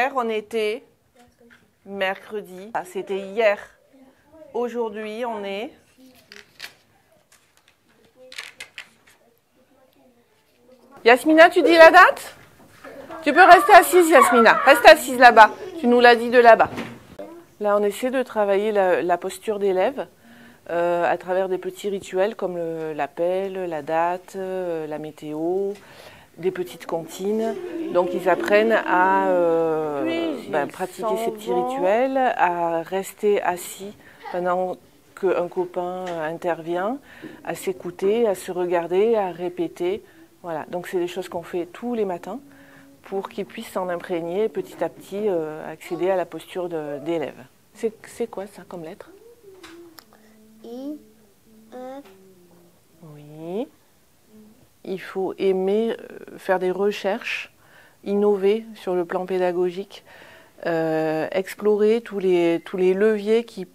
Hier, on était mercredi. Ah, c'était hier. Aujourd'hui, on est... Yasmina, tu dis la date? Tu peux rester assise, Yasmina. Reste assise là-bas. Tu nous l'as dit de là-bas. Là, on essaie de travailler la posture d'élève à travers des petits rituels comme l'appel, la date, la météo, des petites comptines. Donc, ils apprennent à pratiquer ces petits rituels, à rester assis pendant qu'un copain intervient, à s'écouter, à se regarder, à répéter. Voilà. Donc, c'est des choses qu'on fait tous les matins pour qu'ils puissent s'en imprégner et petit à petit accéder à la posture d'élève. C'est quoi ça comme lettre? I, F. Oui. Il faut aimer faire des recherches, innover sur le plan pédagogique, explorer tous les leviers qui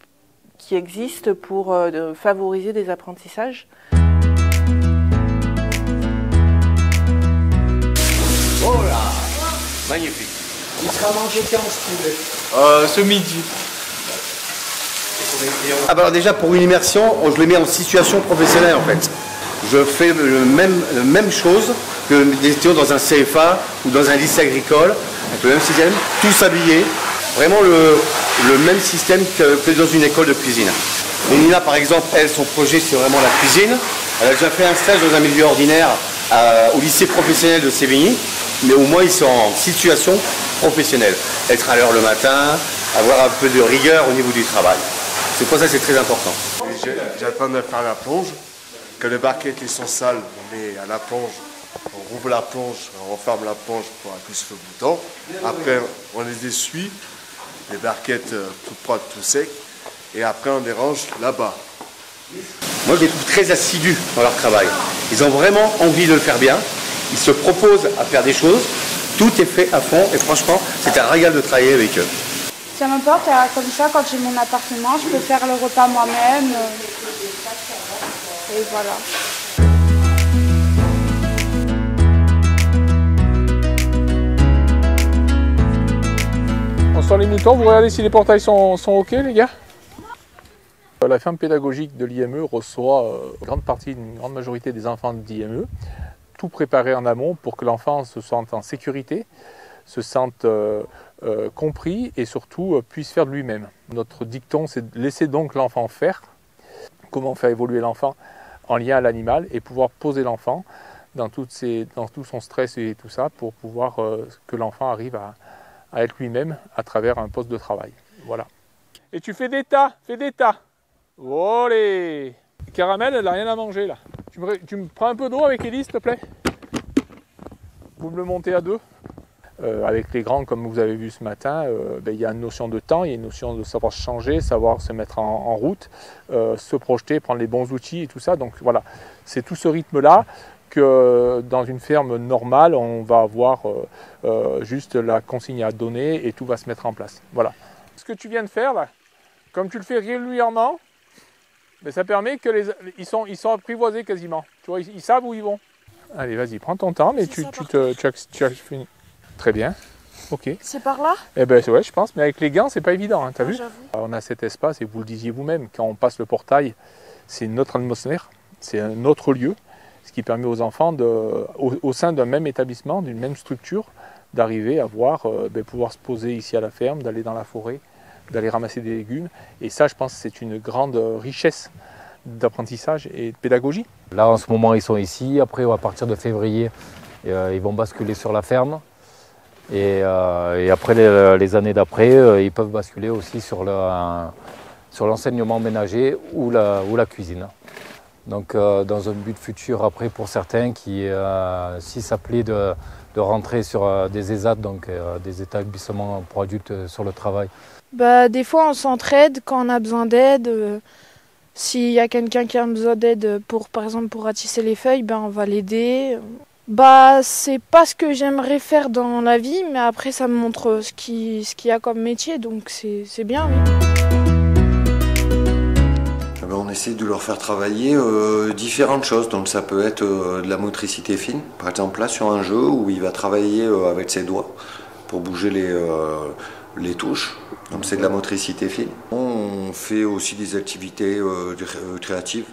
existent pour favoriser des apprentissages. Oh là, magnifique. Il sera mangé quand ce poulet? Ce midi. Ah bah alors déjà pour une immersion, je le mets en situation professionnelle en fait. Je fais la même chose que des étudiants dans un CFA ou dans un lycée agricole, avec le même système, tous habillés. Vraiment le même système que dans une école de cuisine. Et Nina par exemple, elle, son projet c'est vraiment la cuisine. Elle a déjà fait un stage dans un milieu ordinaire au lycée professionnel de Sévigny, mais au moins ils sont en situation professionnelle. Être à l'heure le matin, avoir un peu de rigueur au niveau du travail. C'est pour ça que c'est très important. J'attends de faire la plonge. Que les barquettes sont sales, on met à la plonge, on rouvre la plonge, on referme la plonge pour appuyer sur le bouton. Après, on les essuie, les barquettes tout propres, tout secs. Et après, on les range là-bas. Moi, je les trouve très assidus dans leur travail. Ils ont vraiment envie de le faire bien. Ils se proposent à faire des choses. Tout est fait à fond et franchement, c'est un régal de travailler avec eux. Ça m'importe, comme ça, quand j'ai mon appartement, je peux faire le repas moi-même. Et voilà. On sort les moutons, vous regardez si les portails sont OK, les gars? La ferme pédagogique de l'IME reçoit une grande majorité des enfants d'IME, tout préparé en amont pour que l'enfant se sente en sécurité, se sente compris et surtout puisse faire de lui-même. Notre dicton, c'est de laisser donc l'enfant faire. Comment faire évoluer l'enfant en lien à l'animal et pouvoir poser l'enfant dans tout son stress et tout ça pour pouvoir que l'enfant arrive à être lui-même à travers un poste de travail. Voilà. Et tu fais des tas, Olé! Caramel, elle n'a rien à manger là. Tu me prends un peu d'eau avec Ellie, s'il te plaît? Vous me le montez à deux? Avec les grands, comme vous avez vu ce matin, il y a une notion de temps, il y a une notion de savoir changer, savoir se mettre en route, se projeter, prendre les bons outils et tout ça. Donc voilà, c'est tout ce rythme-là que dans une ferme normale, on va avoir juste la consigne à donner et tout va se mettre en place. Voilà. Ce que tu viens de faire là, comme tu le fais régulièrement, ça permet que ils sont apprivoisés quasiment. Tu vois, ils savent où ils vont. Allez, vas-y, prends ton temps, mais tu as fini. Très bien, ok. C'est par là? Eh ben ouais, je pense, mais avec les gants, c'est pas évident, hein, t'as vu? J'avoue. On a cet espace, et vous le disiez vous-même, quand on passe le portail, c'est une autre atmosphère, c'est un autre lieu, ce qui permet aux enfants, au sein d'un même établissement, d'une même structure, d'arriver à pouvoir se poser ici à la ferme, d'aller dans la forêt, d'aller ramasser des légumes. Et ça, je pense que c'est une grande richesse d'apprentissage et de pédagogie. Là, en ce moment, ils sont ici. Après, à partir de février, ils vont basculer sur la ferme. Et après, les années d'après, ils peuvent basculer aussi sur l'enseignement ménager ou la cuisine. Donc, dans un but futur après pour certains qui, si ça plaît de rentrer sur des ESAT, donc des établissements pour adultes sur le travail. Des fois, on s'entraide quand on a besoin d'aide. S'il y a quelqu'un qui a besoin d'aide, par exemple pour ratisser les feuilles, on va l'aider. C'est pas ce que j'aimerais faire dans la vie, mais après ça me montre ce qu'il y a comme métier, donc c'est bien, oui. On essaie de leur faire travailler différentes choses, donc ça peut être de la motricité fine, par exemple là sur un jeu où il va travailler avec ses doigts pour bouger les touches. Donc c'est de la motricité fine. On fait aussi des activités créatives,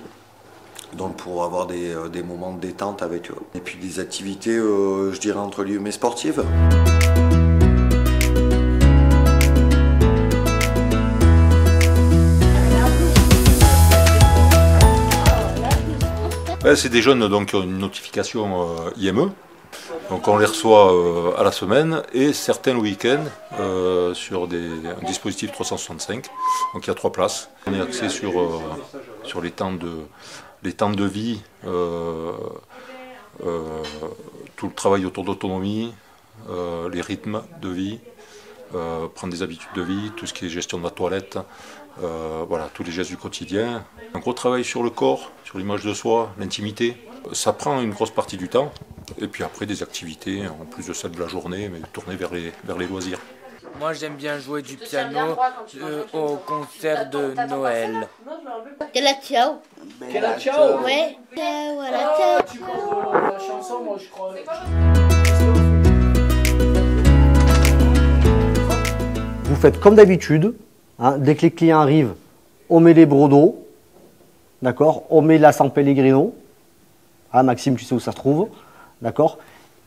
donc pour avoir des moments de détente avec eux. Et puis des activités, je dirais entre guillemets sportives. C'est des jeunes donc, qui ont une notification IME. Donc on les reçoit à la semaine et certains le week-end sur un dispositif 365. Donc il y a 3 places. On est axé sur les temps de vie, tout le travail autour d'autonomie, les rythmes de vie, prendre des habitudes de vie, tout ce qui est gestion de la toilette, voilà, tous les gestes du quotidien. Un gros travail sur le corps, sur l'image de soi, l'intimité. Ça prend une grosse partie du temps. Et puis après des activités, en plus de celle de la journée, mais tournées vers les loisirs. Moi j'aime bien jouer du piano au concert de Noël. Bella ciao. Bella ciao. Ouais. Voilà, ciao. La chanson, moi je crois. Vous faites comme d'habitude, hein, dès que les clients arrivent, on met les brodeaux, d'accord, on met la San Pellegrino. Ah, Maxime, tu sais où ça se trouve. D'accord.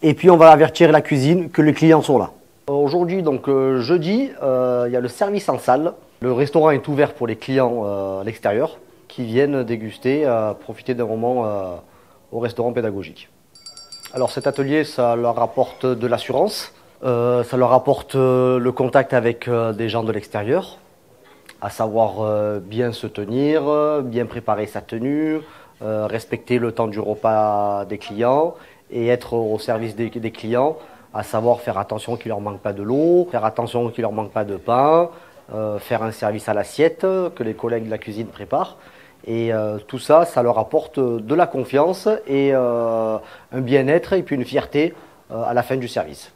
Et puis on va avertir la cuisine que les clients sont là. Aujourd'hui, donc jeudi, il y a le service en salle. Le restaurant est ouvert pour les clients à l'extérieur qui viennent déguster, profiter d'un moment au restaurant pédagogique. Alors cet atelier, ça leur apporte de l'assurance, ça leur apporte le contact avec des gens de l'extérieur, à savoir bien se tenir, bien préparer sa tenue, respecter le temps du repas des clients et être au service des clients, à savoir faire attention qu'il ne leur manque pas de l'eau, faire attention qu'il ne leur manque pas de pain, faire un service à l'assiette que les collègues de la cuisine préparent. Et tout ça, ça leur apporte de la confiance et un bien-être et puis une fierté à la fin du service.